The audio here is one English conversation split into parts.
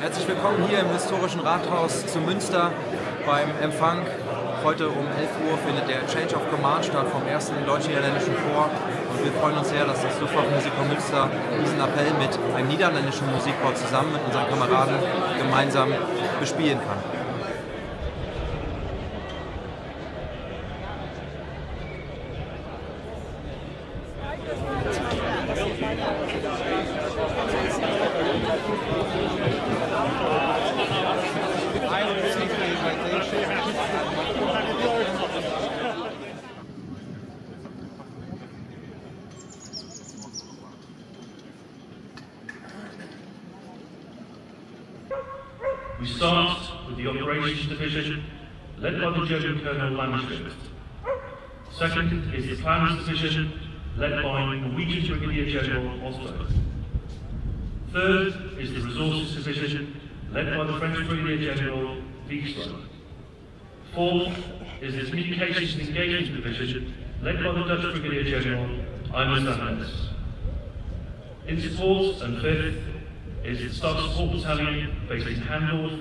Herzlich willkommen hier im historischen Rathaus zu Münster beim Empfang. Heute um 11 Uhr findet der Change of Command statt vom 1. Deutsch-Niederländischen Corps. Und wir freuen uns sehr, dass das Luftwaffenmusikkorps Münster diesen Appell mit einem niederländischen Musikkorps zusammen mit unseren Kameraden gemeinsam bespielen kann. We start with the Operations Division, led by the German Colonel Manuscript. Second is the Plans Division, led by Norwegian Brigadier General Osberg. Third is the Resources Division, led by the French Brigadier General Wiegstra. Fourth is the Communications and Engagement Division, led by the Dutch Brigadier General Damals. In support, and fifth, is the Staff Support Battalion based in Handorf,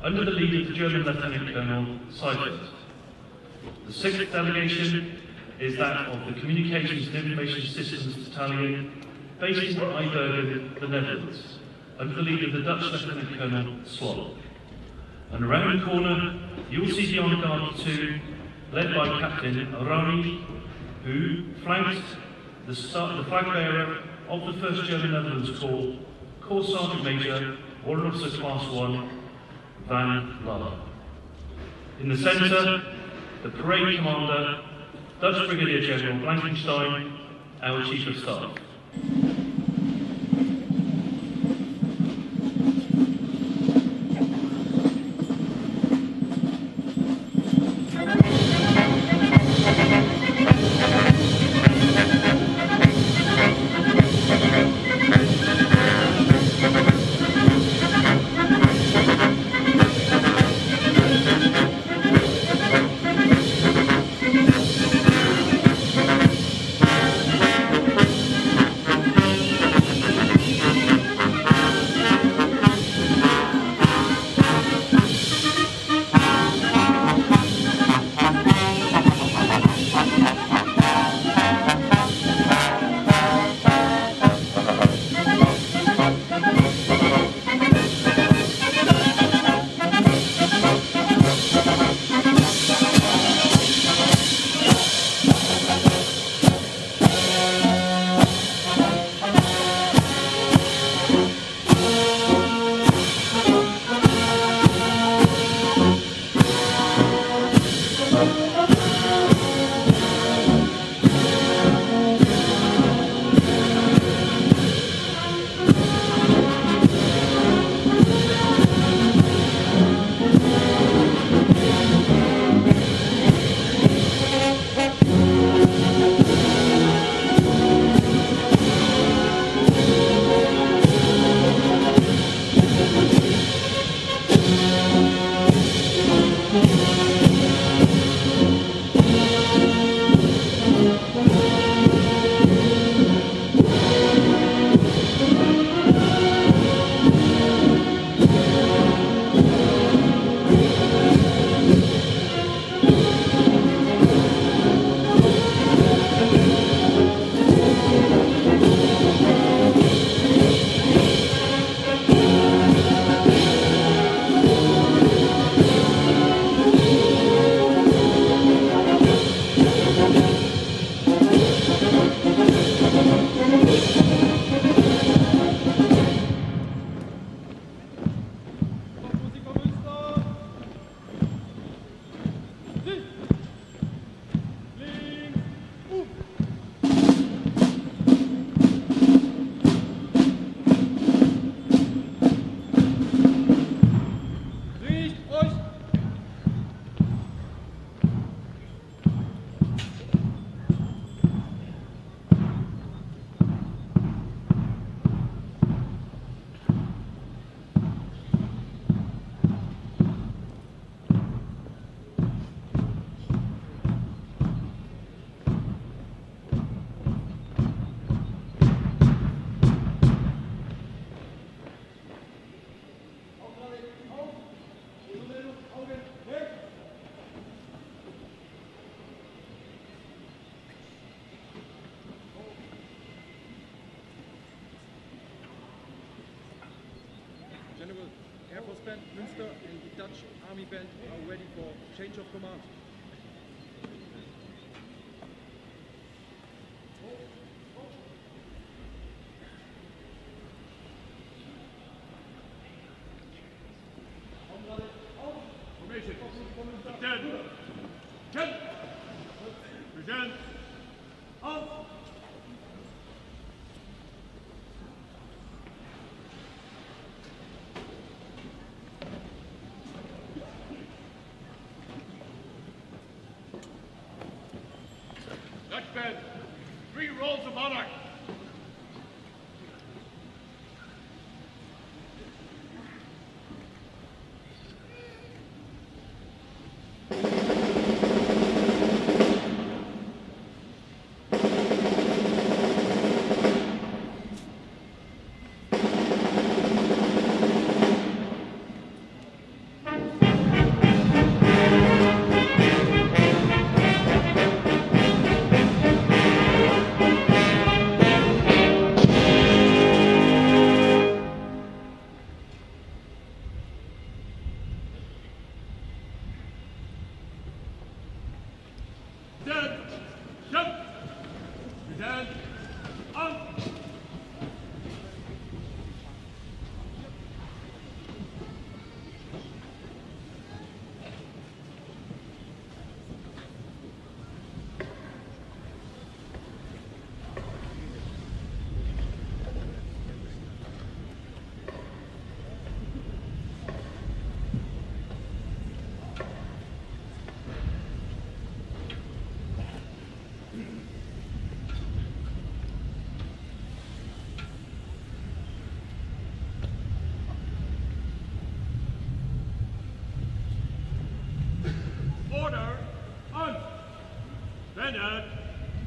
under the lead of the German Lieutenant Colonel Seifert. The sixth delegation is that of the Communications and Information Systems Battalion, based in Eibergen, the Netherlands, under the lead of the Dutch Lieutenant Colonel Slot. And around the corner, you will see the Honor Guard Platoon, led by Captain Arani, who flanked the flag bearer of the 1st German Netherlands Corps, Corps Sergeant Major, Warrant Officer Class 1, Van Laar. In the centre, the Parade Commander, Dutch Brigadier General Blankenstein, our Chief of Staff. Force Band Münster and the Dutch Army Band are ready for change of command. Dutch band, 3 rolls of honor.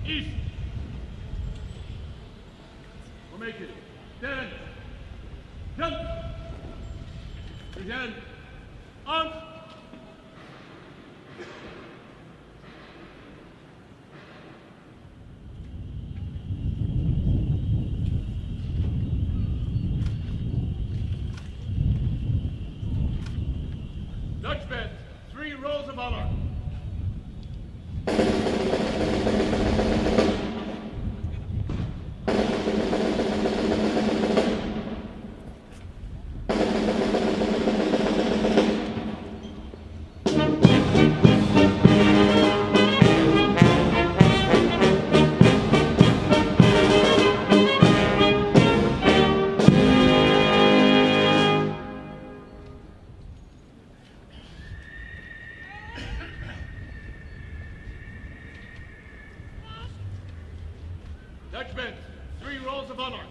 East. Formation. Stand. Jump. Present. Arms. Dutch band, 3 rolls of honor. Dutch band, 3 rolls of honor.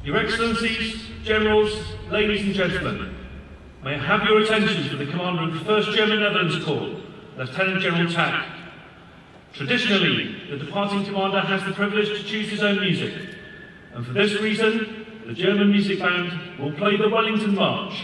Your Excellencies, Generals, ladies and gentlemen, may I have your attention for the Commander of the 1st German Netherlands Corps, Lieutenant General Tak. Traditionally, the departing commander has the privilege to choose his own music, and for this reason, the German music band will play the Wellington March.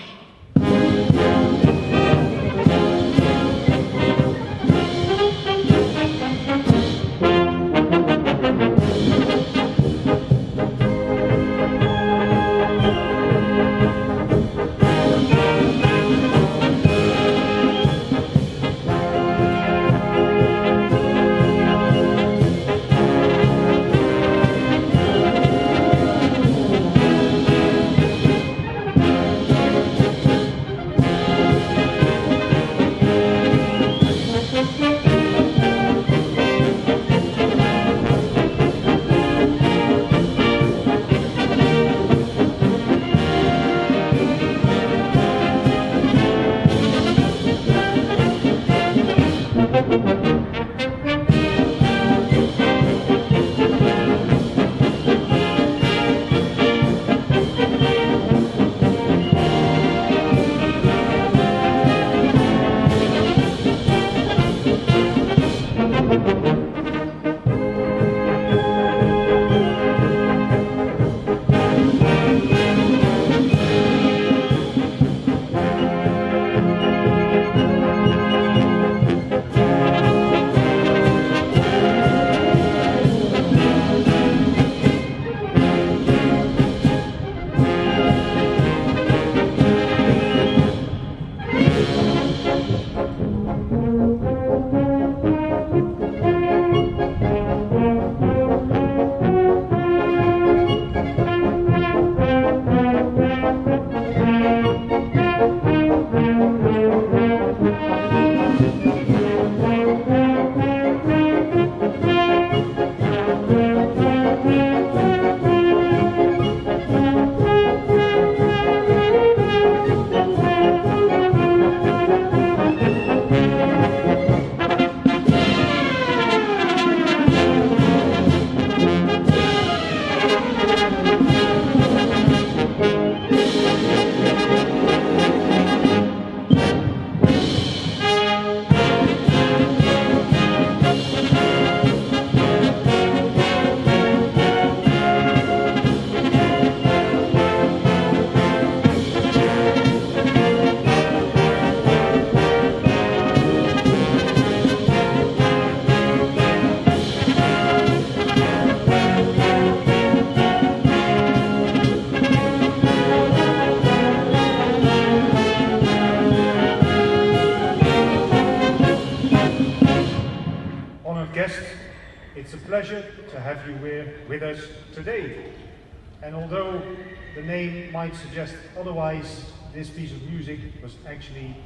Pleasure to have you here with us today. And although the name might suggest otherwise, this piece of music was actually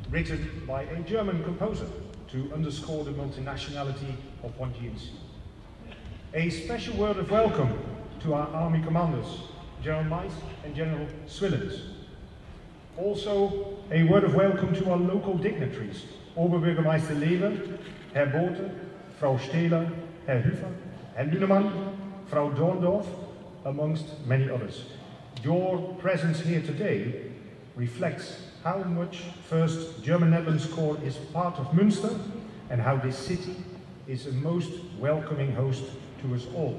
written by a German composer to underscore the multinationality of one GNC. A special word of welcome to our army commanders, General Mais and General Swillens. Also a word of welcome to our local dignitaries, Oberbürgermeister Leber, Herr Bote, Frau Stehler, Herr Hüfer, Herr Lünemann, Frau Dorndorf, amongst many others. Your presence here today reflects how much 1st German Netherlands Corps is part of Münster and how this city is a most welcoming host to us all.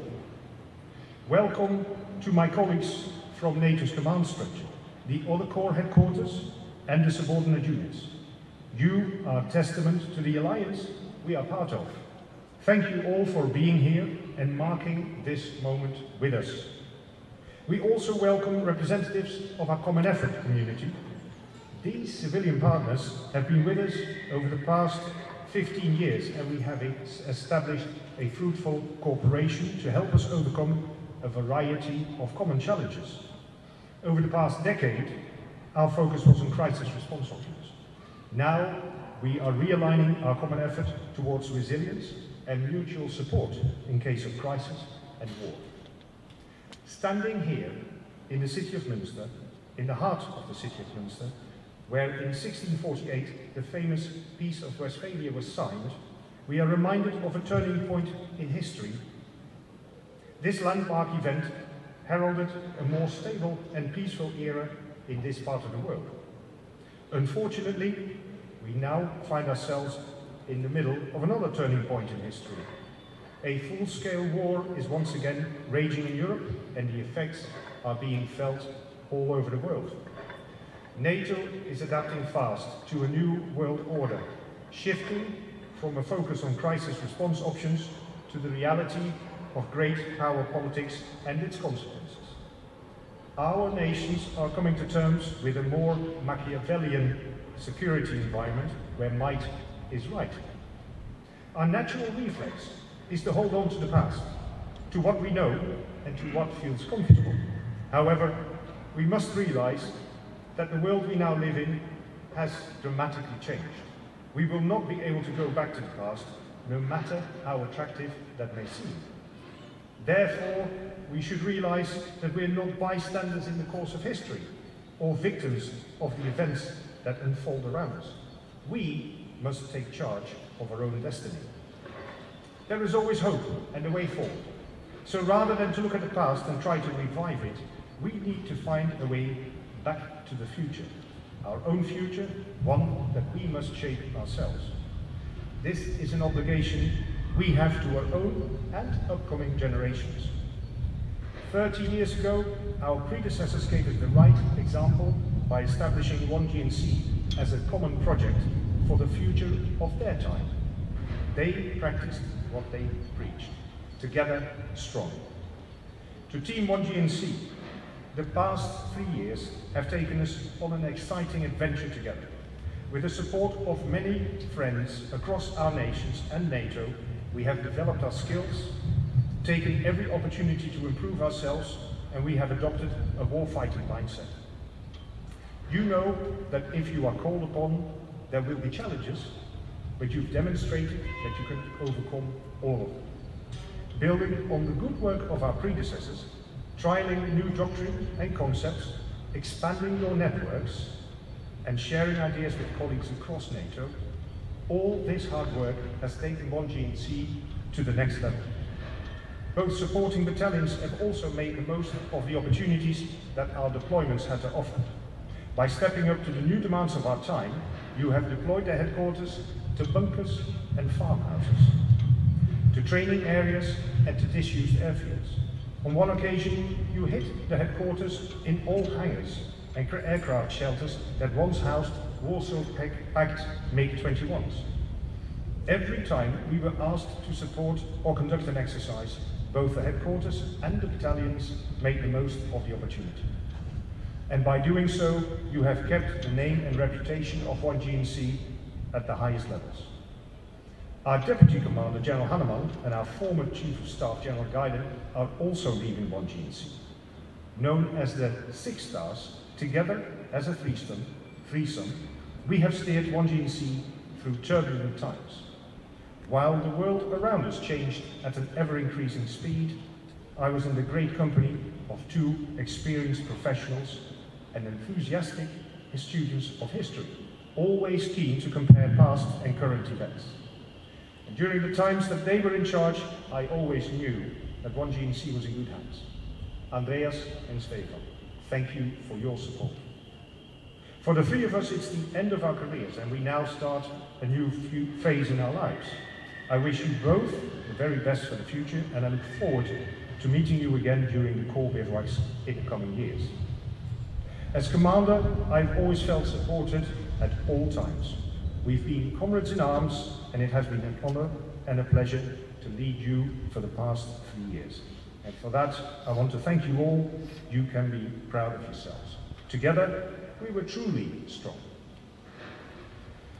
Welcome to my colleagues from NATO's command structure, the other Corps headquarters and the subordinate units. You are testament to the alliance we are part of. Thank you all for being here and marking this moment with us. We also welcome representatives of our common effort community. These civilian partners have been with us over the past 15 years, and we have established a fruitful cooperation to help us overcome a variety of common challenges. Over the past decade, our focus was on crisis response options. Now, we are realigning our common effort towards resilience and mutual support in case of crisis and war. Standing here in the city of Münster, in the heart of the city of Münster, where in 1648 the famous Peace of Westphalia was signed, we are reminded of a turning point in history. This landmark event heralded a more stable and peaceful era in this part of the world. Unfortunately, we now find ourselves in the middle of another turning point in history. A full-scale war is once again raging in Europe, and the effects are being felt all over the world. NATO is adapting fast to a new world order, shifting from a focus on crisis response options to the reality of great power politics and its consequences. Our nations are coming to terms with a more Machiavellian security environment where might is right. Our natural reflex is to hold on to the past, to what we know and to what feels comfortable. However, we must realize that the world we now live in has dramatically changed. We will not be able to go back to the past, no matter how attractive that may seem. Therefore, we should realize that we're not bystanders in the course of history, or victims of the events that unfold around us. We must take charge of our own destiny. There is always hope and a way forward. So rather than to look at the past and try to revive it, we need to find a way back to the future. Our own future, one that we must shape ourselves. This is an obligation we have to our own and upcoming generations. 30 years ago, our predecessors gave us the right example by establishing 1GNC as a common project for the future of their time. They practiced what they preached. Together, strong. To Team 1GNC, the past 3 years have taken us on an exciting adventure together. With the support of many friends across our nations and NATO, we have developed our skills, taken every opportunity to improve ourselves, and we have adopted a warfighting mindset. You know that if you are called upon, there will be challenges, but you've demonstrated that you can overcome all of them. Building on the good work of our predecessors, trialing new doctrine and concepts, expanding your networks, and sharing ideas with colleagues across NATO, all this hard work has taken 1GNC to the next level. Both supporting battalions have also made the most of the opportunities that our deployments had to offer. By stepping up to the new demands of our time, you have deployed the headquarters to bunkers and farmhouses, to training areas and to disused airfields. On one occasion, you hit the headquarters in old hangars and aircraft shelters that once housed Warsaw-packed MiG-21s. Every time we were asked to support or conduct an exercise, both the headquarters and the battalions made the most of the opportunity. And by doing so, you have kept the name and reputation of 1GNC at the highest levels. Our Deputy Commander, General Hanneman, and our former Chief of Staff, General Guiden, are also leaving 1GNC. Known as the Six Stars, together as a threesome, we have steered 1GNC through turbulent times. While the world around us changed at an ever-increasing speed, I was in the great company of two experienced professionals and enthusiastic students of history, always keen to compare past and current events. And during the times that they were in charge, I always knew that 1GNC was in good hands. Andreas and Stefan, thank you for your support. For the three of us, it's the end of our careers, and we now start a new phase in our lives. I wish you both the very best for the future, and I look forward to meeting you again during the Corps bivouacs in the coming years. As Commander, I've always felt supported at all times. We've been comrades in arms, and it has been an honor and a pleasure to lead you for the past 3 years. And for that, I want to thank you all. You can be proud of yourselves. Together, we were truly strong.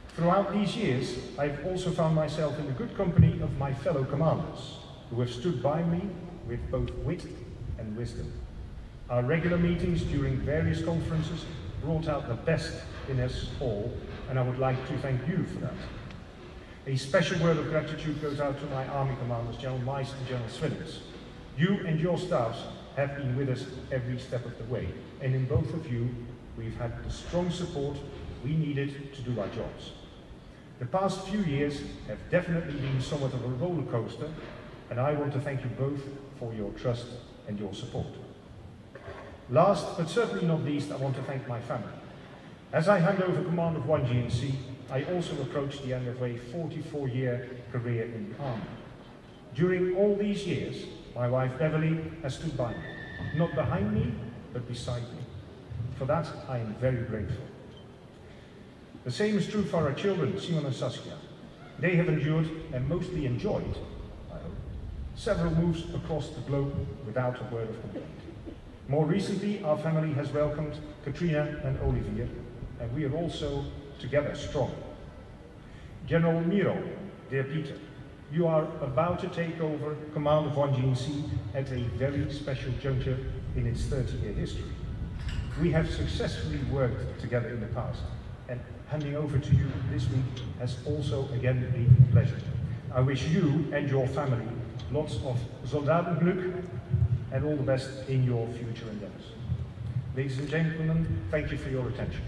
Throughout these years, I've also found myself in the good company of my fellow commanders, who have stood by me with both wit and wisdom. Our regular meetings during various conferences brought out the best in us all, and I would like to thank you for that. A special word of gratitude goes out to my Army commanders, General Mais and General Swillens. You and your staffs have been with us every step of the way, and in both of you, we've had the strong support we needed to do our jobs. The past few years have definitely been somewhat of a roller coaster, and I want to thank you both for your trust and your support. Last but certainly not least, I want to thank my family. As I hand over command of 1 GNC, I also approach the end of a 44-year career in the Army. During all these years, my wife Beverly has stood by me, not behind me, but beside me. For that, I am very grateful. The same is true for our children, Simon and Saskia. They have endured, and mostly enjoyed, I hope, several moves across the globe without a word of complaint. More recently, our family has welcomed Katrina and Olivier, and we are also together strong. General Mirow, dear Peter, you are about to take over command of 1 GNC at a very special juncture in its 30-year history. We have successfully worked together in the past, and handing over to you this week has also again been a pleasure. I wish you and your family lots of Soldaten Glück and all the best in your future endeavors. Ladies and gentlemen, thank you for your attention.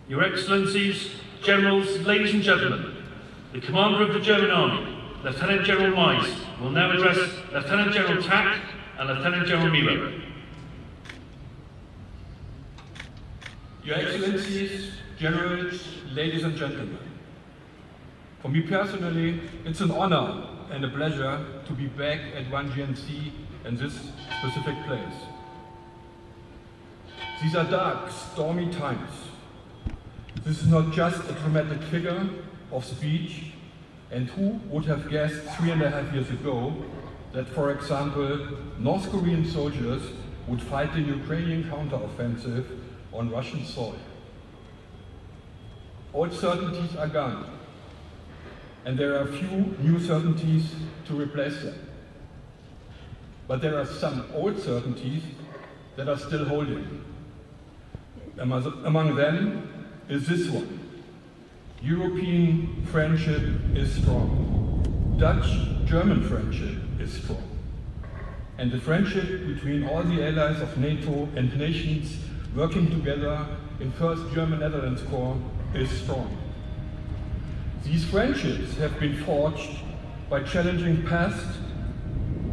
Your Excellencies, Generals, ladies and gentlemen, the Commander of the German Army, Lieutenant General Mais, will now address Lieutenant General Tak and Lieutenant General Mirow. Your Excellencies, Generals, ladies and gentlemen, for me personally, it's an honor and a pleasure to be back at 1 GNC in this specific place. These are dark, stormy times. This is not just a dramatic figure of speech, and who would have guessed 3.5 years ago that, for example, North Korean soldiers would fight the Ukrainian counteroffensive on Russian soil. All certainties are gone, and there are few new certainties to replace them. But there are some old certainties that are still holding. Among them is this one. European friendship is strong. Dutch-German friendship is strong. And the friendship between all the allies of NATO and nations working together in 1st German-Netherlands Corps is strong. These friendships have been forged by challenging past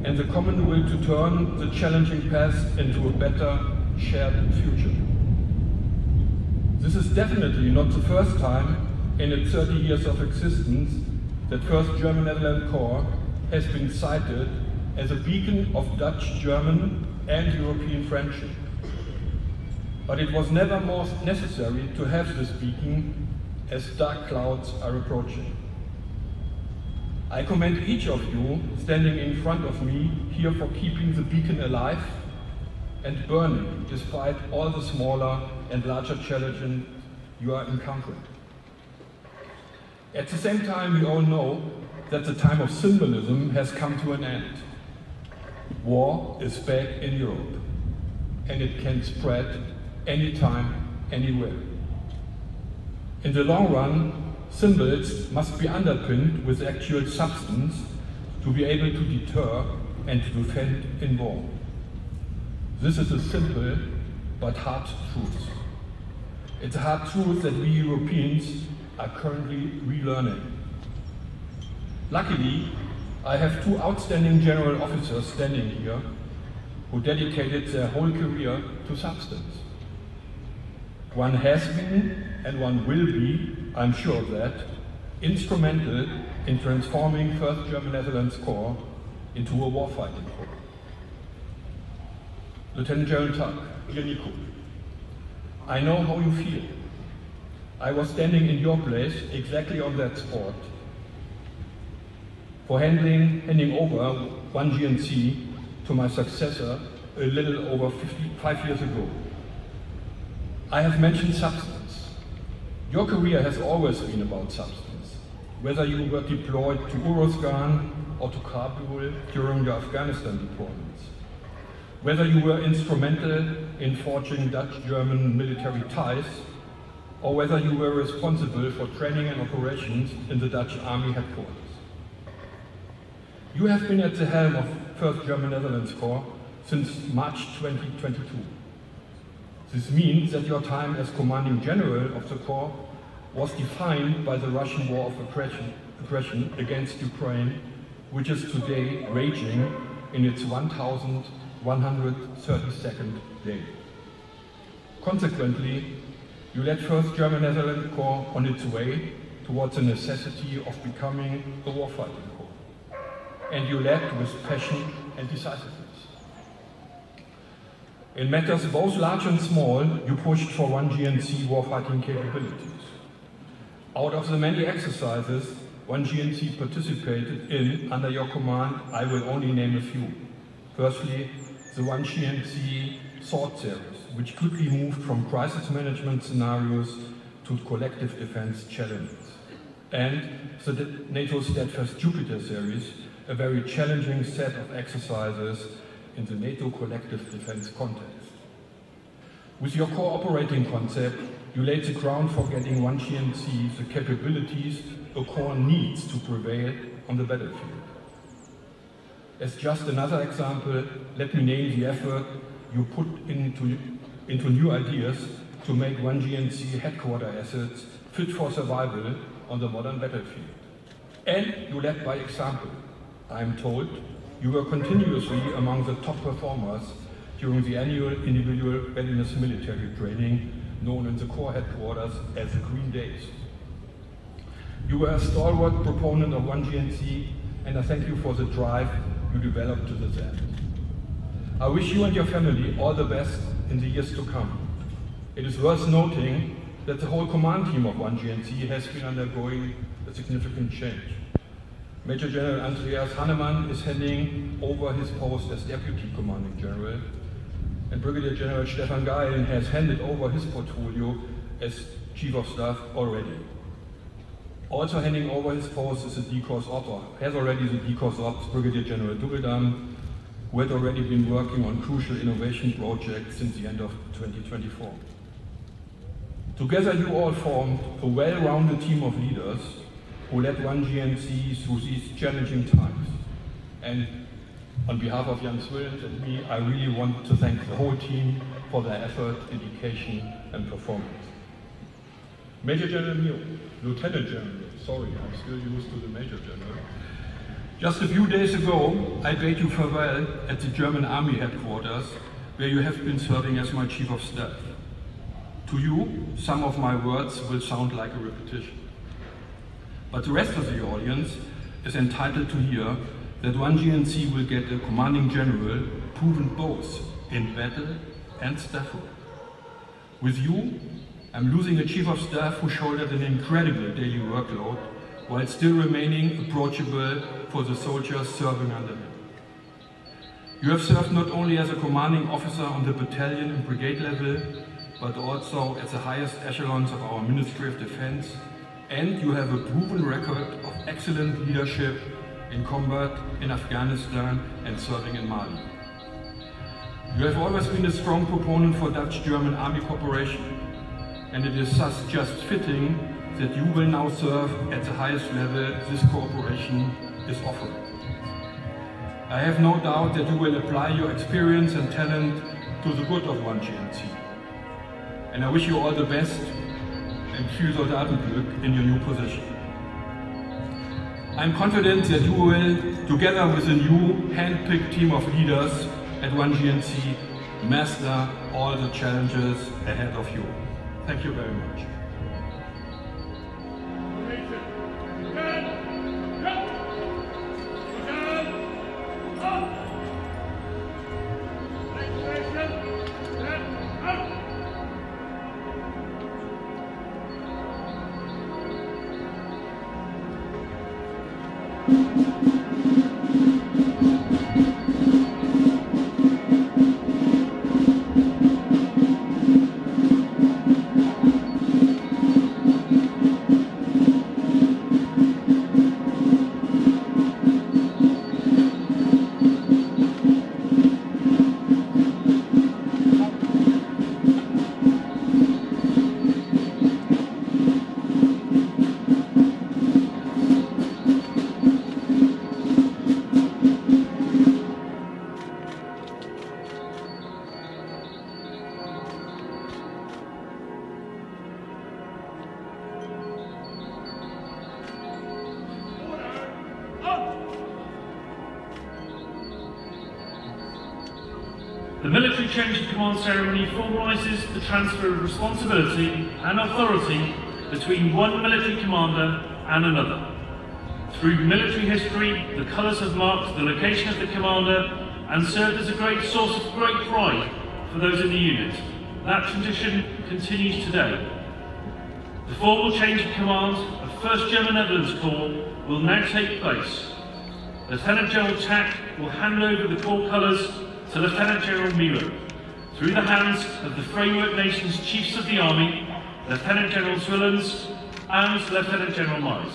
and the common will to turn the challenging past into a better shared future. This is definitely not the first time in its 30 years of existence that 1st German-Netherlands Corps has been cited as a beacon of Dutch-German and European friendship. But it was never more necessary to have this beacon as dark clouds are approaching. I commend each of you standing in front of me here for keeping the beacon alive and burning despite all the smaller and larger challenges you are encountering. At the same time, we all know that the time of symbolism has come to an end. War is back in Europe, and it can spread anytime, anywhere. In the long run, symbols must be underpinned with actual substance to be able to deter and to defend in war. This is a simple but hard truth. It's a hard truth that we Europeans are currently relearning. Luckily, I have two outstanding general officers standing here who dedicated their whole career to substance. One has been and one will be, I'm sure of that, instrumental in transforming 1st German-Netherlands Corps into a warfighting corps. Lieutenant General Tak, dear Nico, I know how you feel. I was standing in your place exactly on that spot for handing over one GNC to my successor a little over 55 years ago. I have mentioned substance. Your career has always been about substance, whether you were deployed to Uruzgan or to Kabul during your Afghanistan deployments, whether you were instrumental in forging Dutch-German military ties, or whether you were responsible for training and operations in the Dutch Army headquarters. You have been at the helm of 1st German-Netherlands Corps since March 2022. This means that your time as commanding general of the Corps was defined by the Russian war of aggression against Ukraine, which is today raging in its 1132nd day. Consequently, you led 1st German-Netherlands Corps on its way towards the necessity of becoming a warfighting corps. And you led with passion and decisiveness. In matters both large and small, you pushed for one GNC warfighting capabilities. Out of the many exercises one GNC participated in under your command, I will only name a few. Firstly, the one GNC Sword series, which quickly moved from crisis management scenarios to collective defense challenges. And the NATO Steadfast Jupiter series, a very challenging set of exercises in the NATO collective defense context. With your core operating concept, you laid the ground for getting one GNC the capabilities a corps needs to prevail on the battlefield. As just another example, let me name the effort you put into new ideas to make one GNC headquarter assets fit for survival on the modern battlefield. And you led by example. I am told you were continuously among the top performers during the annual individual readiness military training known in the Corps headquarters as the Green Days. You were a stalwart proponent of one GNC, and I thank you for the drive you developed to this end. I wish you and your family all the best in the years to come. It is worth noting that the whole command team of one GNC has been undergoing a significant change. Major General Andreas Hannemann is handing over his post as Deputy Commanding General, and Brigadier General Stefan Geilen has handed over his portfolio as Chief of Staff already. Also handing over his post is the D-Corps Ops, has already the D-Corps Ops Brigadier General Dubeldam, who had already been working on crucial innovation projects since the end of 2024. Together you all formed a well-rounded team of leaders who led one GNC through these challenging times. And on behalf of Jan Swillens and me, I really want to thank the whole team for their effort, dedication and performance. Major General Mirow, Lieutenant General, sorry, I'm still used to the Major General. Just a few days ago, I bade you farewell at the German Army headquarters, where you have been serving as my Chief of Staff. To you, some of my words will sound like a repetition. But the rest of the audience is entitled to hear that one GNC will get a commanding general proven both in battle and staff work. With you, I'm losing a Chief of Staff who shouldered an incredible daily workload while still remaining approachable for the soldiers serving under him. You have served not only as a commanding officer on the battalion and brigade level, but also at the highest echelons of our Ministry of Defense, and you have a proven record of excellent leadership in combat in Afghanistan and serving in Mali. You have always been a strong proponent for Dutch-German Army cooperation, and it is thus just fitting that you will now serve at the highest level this cooperation is offering. I have no doubt that you will apply your experience and talent to the good of one GNC. And I wish you all the best and viel Soldatenglück in your new position. I'm confident that you will, together with a new hand-picked team of leaders at one GNC, master all the challenges ahead of you. Thank you very much. The military change of command ceremony formalises the transfer of responsibility and authority between one military commander and another. Through military history, the colours have marked the location of the commander and served as a great source of great pride for those in the unit. That tradition continues today. The formal change of command of 1st German Netherlands Corps will now take place. Lieutenant General Tak will hand over the Corps colours to Lieutenant General Mirow, through the hands of the Framework Nations Chiefs of the Army, Lieutenant General Swillens and Lieutenant General Mais.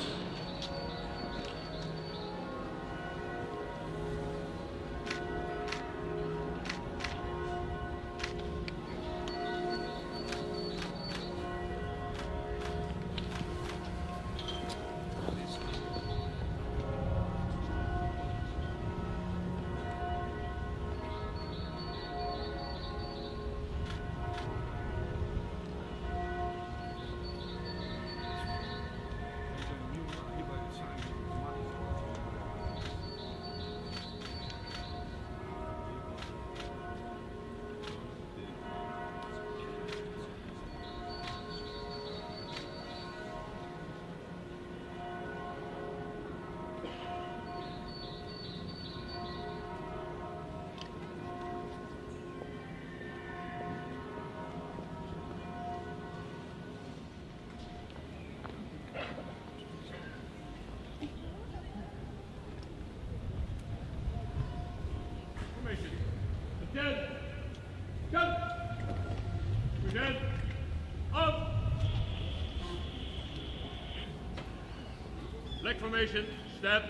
Flag formation, step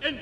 in.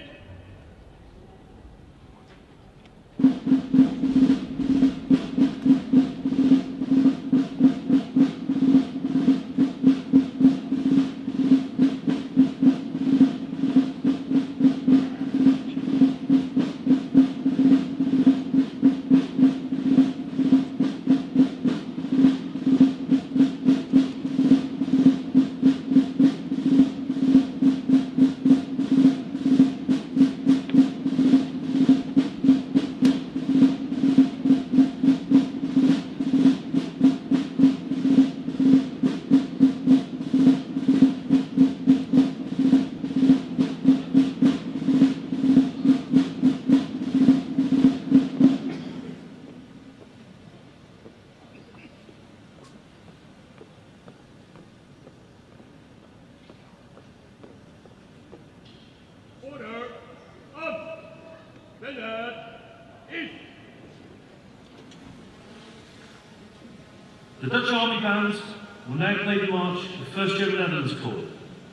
The Dutch Army Band will now play the march of the 1st Generalleutnants Corps,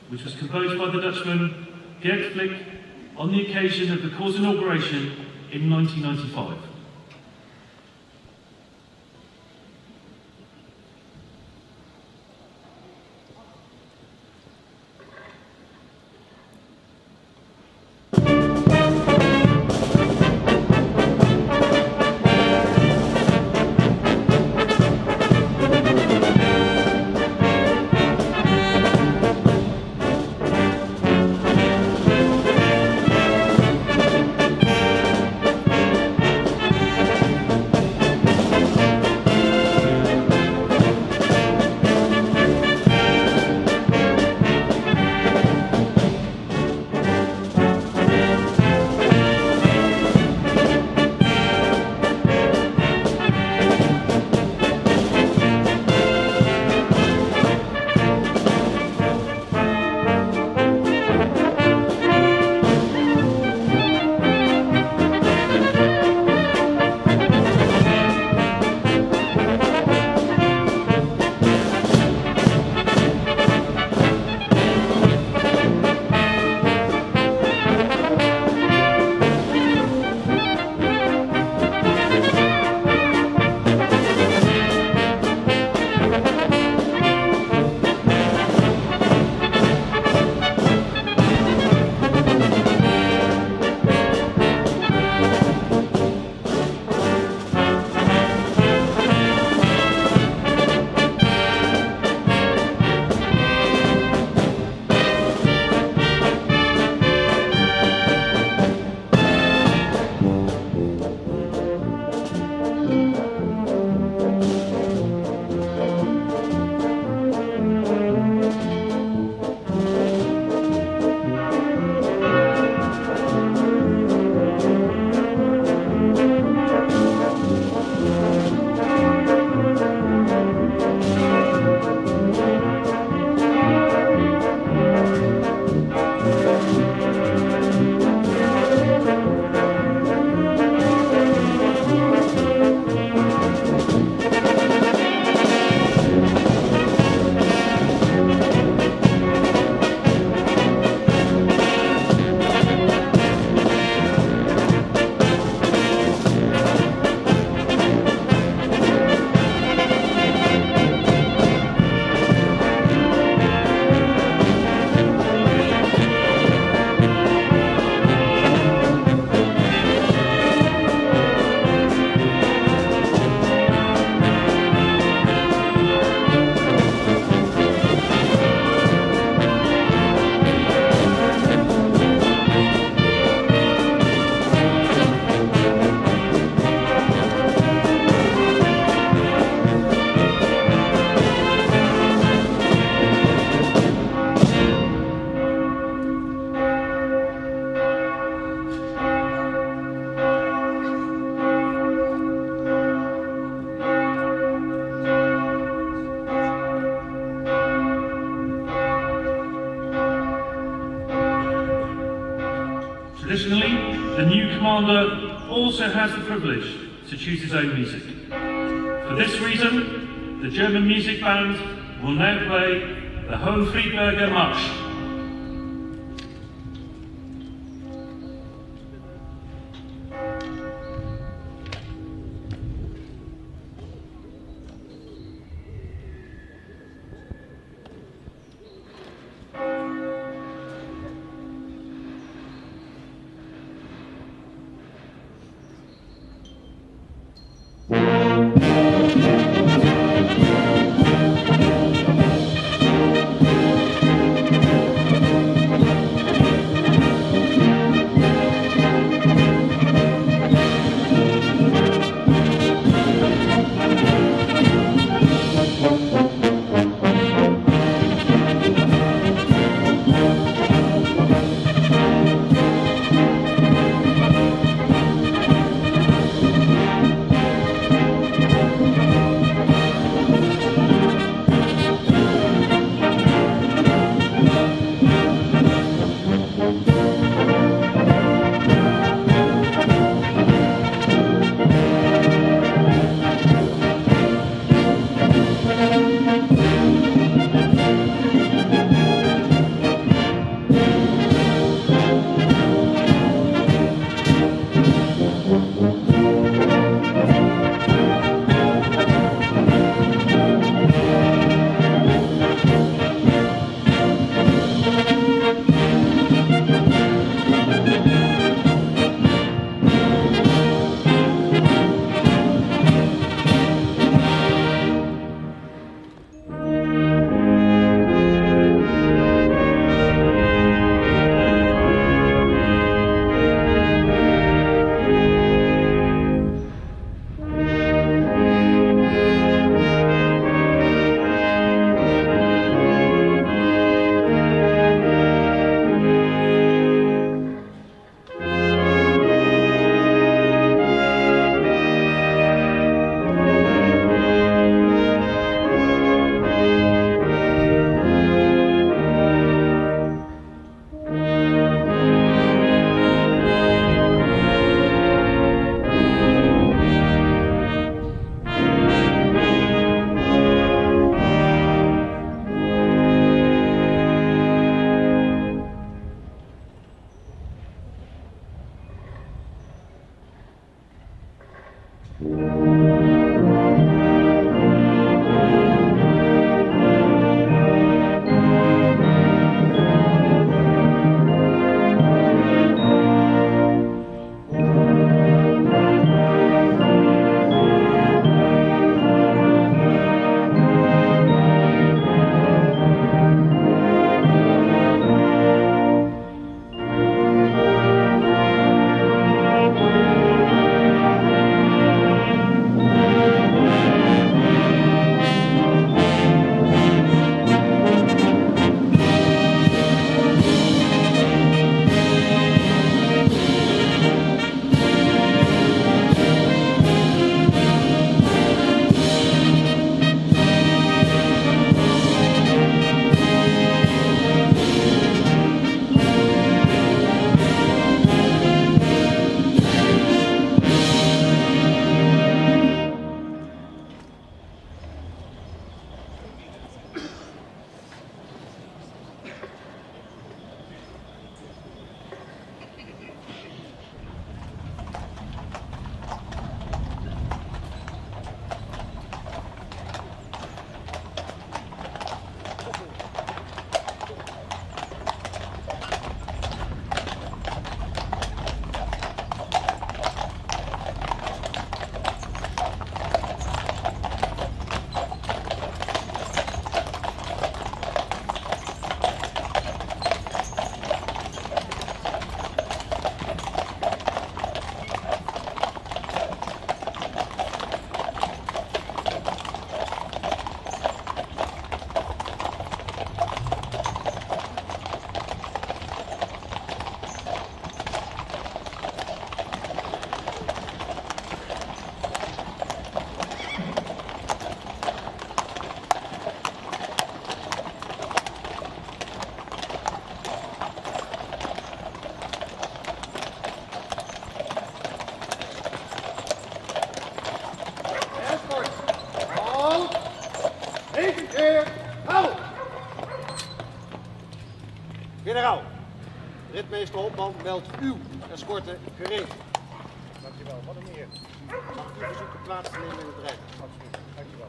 which was composed by the Dutchman Geert Flick on the occasion of the Corps' inauguration in 1995. Additionally, the new commander also has the privilege to choose his own music. For this reason, the German music band will now play the Hohenfriedberger March. Generaal, ritmeester Hopman meldt uw escorte gereed. Dankjewel, wat een eer. Mag ik u verzoeken plaats te nemen in het rijtuig? Absoluut, dankjewel.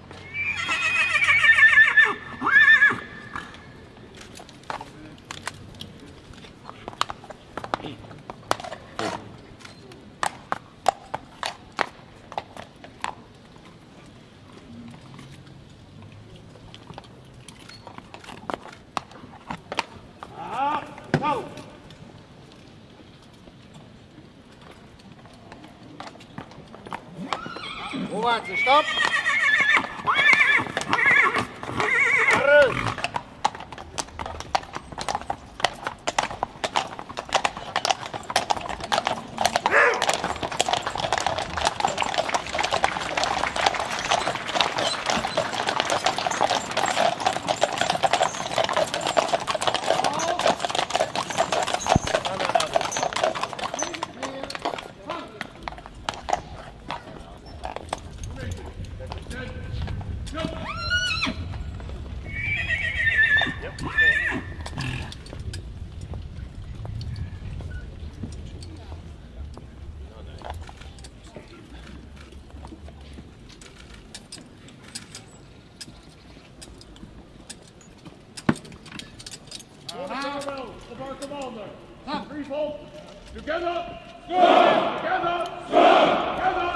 Voorwaarts, stap. Of our commander. People, together, together, together.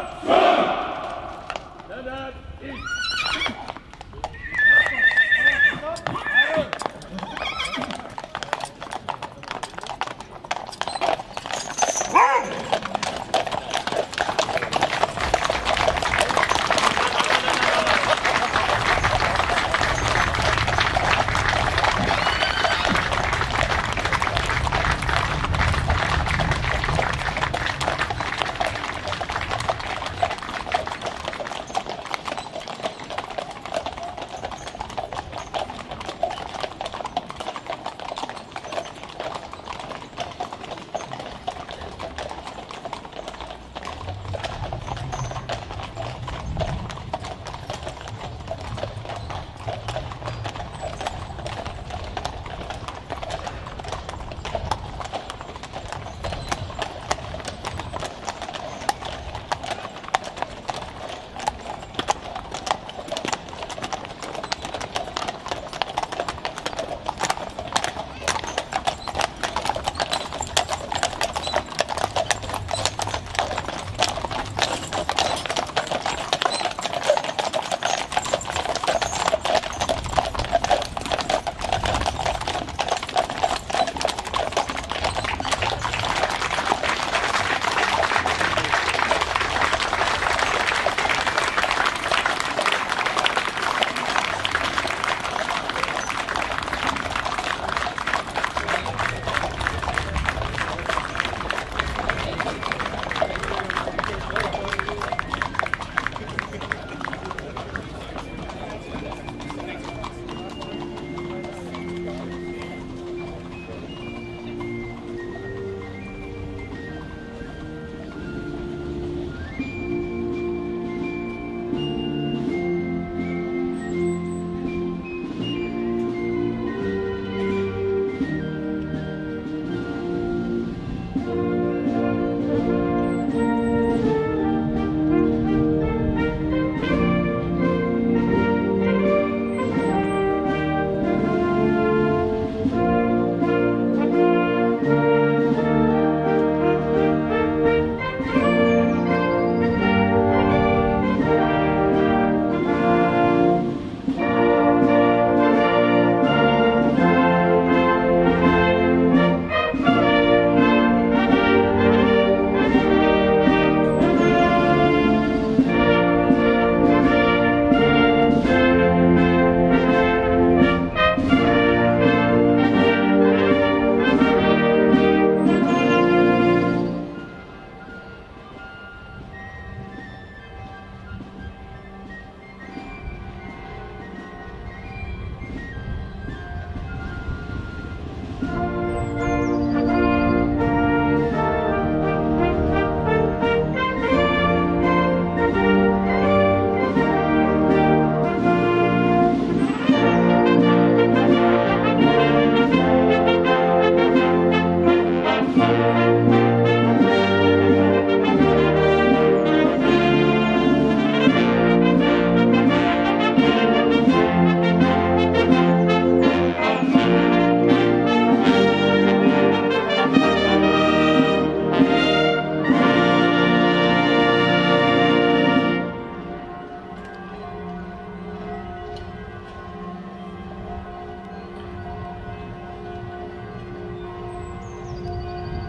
Then that is.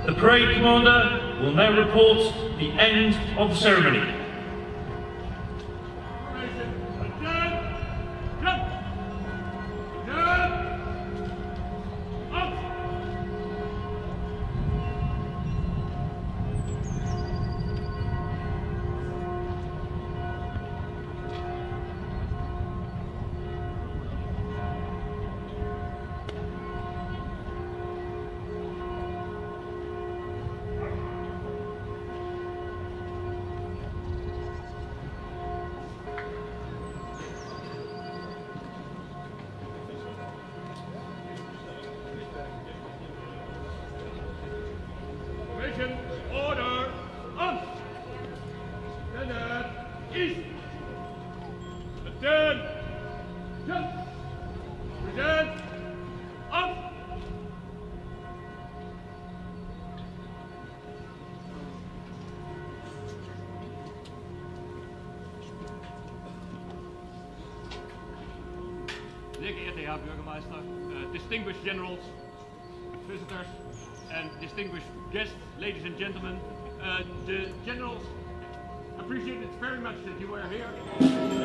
The parade commander will now report the end of the ceremony. Order, on! Standard, east! Attend! Jump! Present! Up! Sehr geehrter Herr Bürgermeister, distinguished generals, visitors, and distinguished guests, ladies and gentlemen, the generals appreciate it very much that you are here.